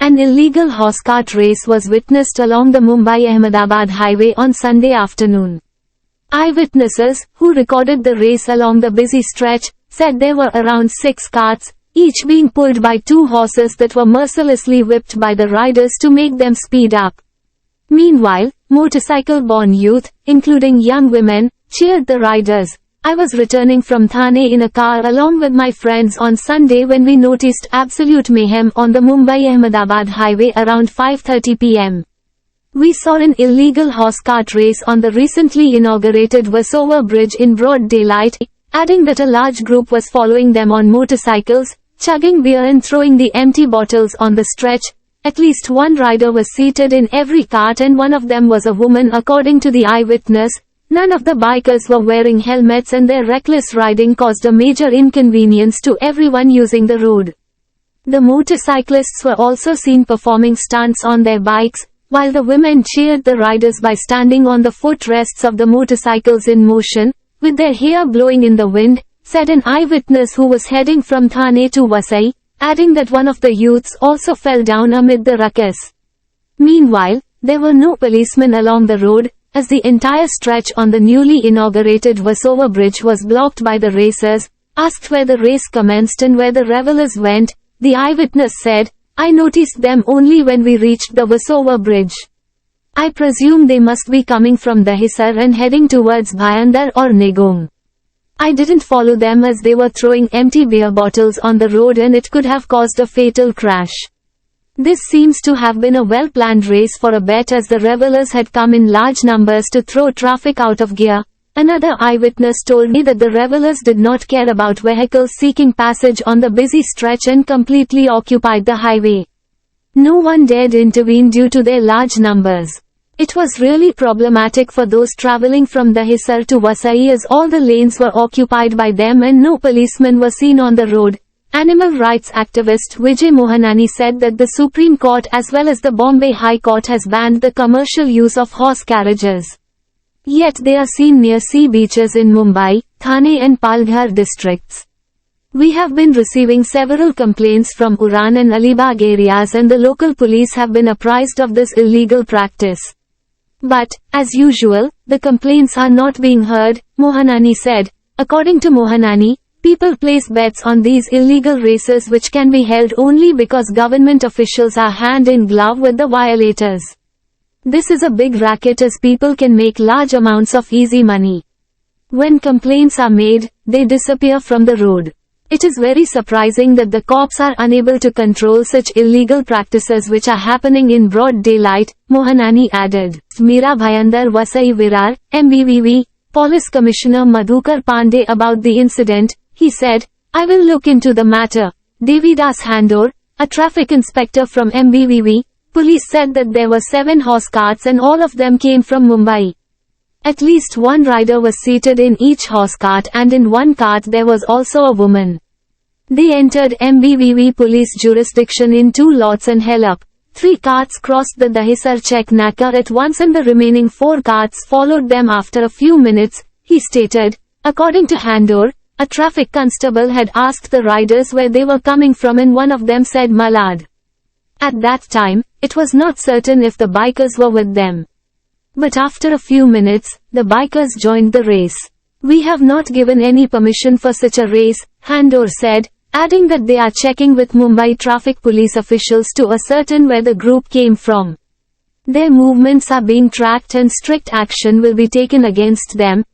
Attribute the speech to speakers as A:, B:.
A: An illegal horse cart race was witnessed along the Mumbai-Ahmedabad Highway on Sunday afternoon. Eyewitnesses, who recorded the race along the busy stretch, said there were around 6 carts, each being pulled by 2 horses that were mercilessly whipped by the riders to make them speed up. Meanwhile, motorcycle-borne youth, including young women, cheered the riders. I was returning from Thane in a car along with my friends on Sunday when we noticed absolute mayhem on the Mumbai-Ahmedabad Highway around 5:30 p.m. We saw an illegal horse cart race on the recently inaugurated Versova bridge in broad daylight, adding that a large group was following them on motorcycles, chugging beer and throwing the empty bottles on the stretch. At least one rider was seated in every cart and one of them was a woman according to the eyewitness. None of the bikers were wearing helmets and their reckless riding caused a major inconvenience to everyone using the road. The motorcyclists were also seen performing stunts on their bikes, while the women cheered the riders by standing on the footrests of the motorcycles in motion, with their hair blowing in the wind, said an eyewitness who was heading from Thane to Vasai, adding that one of the youths also fell down amid the ruckus. Meanwhile, there were no policemen along the road, as the entire stretch on the newly inaugurated Versova bridge was blocked by the racers. Asked where the race commenced and where the revelers went, the eyewitness said, "I noticed them only when we reached the Versova bridge. I presume they must be coming from Dahisar and heading towards Bhayandar or Negom. I didn't follow them as they were throwing empty beer bottles on the road and it could have caused a fatal crash." This seems to have been a well-planned race for a bet as the revelers had come in large numbers to throw traffic out of gear. Another eyewitness told me that the revelers did not care about vehicles seeking passage on the busy stretch and completely occupied the highway. No one dared intervene due to their large numbers. It was really problematic for those traveling from Dahisar to Vasai as all the lanes were occupied by them and no policemen were seen on the road. Animal rights activist Vijay Mohanani said that the Supreme Court as well as the Bombay High Court has banned the commercial use of horse carriages. Yet they are seen near sea beaches in Mumbai, Thane and Palghar districts. We have been receiving several complaints from Uran and Alibag areas and the local police have been apprised of this illegal practice. But, as usual, the complaints are not being heard, Mohanani said. According to Mohanani, people place bets on these illegal races which can be held only because government officials are hand in glove with the violators. This is a big racket as people can make large amounts of easy money. When complaints are made, they disappear from the road. It is very surprising that the cops are unable to control such illegal practices which are happening in broad daylight, Mohanani added. Mira Bhayandar Vasai Virar, MBVV, Police Commissioner Madhukar Pandey about the incident. He said, "I will look into the matter." Devidas Handor, a traffic inspector from MBVV, police said that there were 7 horse carts and all of them came from Mumbai. At least one rider was seated in each horse cart and in one cart there was also a woman. They entered MBVV police jurisdiction in 2 lots and held up. 3 carts crossed the Dahisar check Naka at once and the remaining 4 carts followed them after a few minutes, he stated. According to Handor, a traffic constable had asked the riders where they were coming from and one of them said Malad. At that time, it was not certain if the bikers were with them. But after a few minutes, the bikers joined the race. "We have not given any permission for such a race," Handor said, adding that they are checking with Mumbai traffic police officials to ascertain where the group came from. Their movements are being tracked and strict action will be taken against them.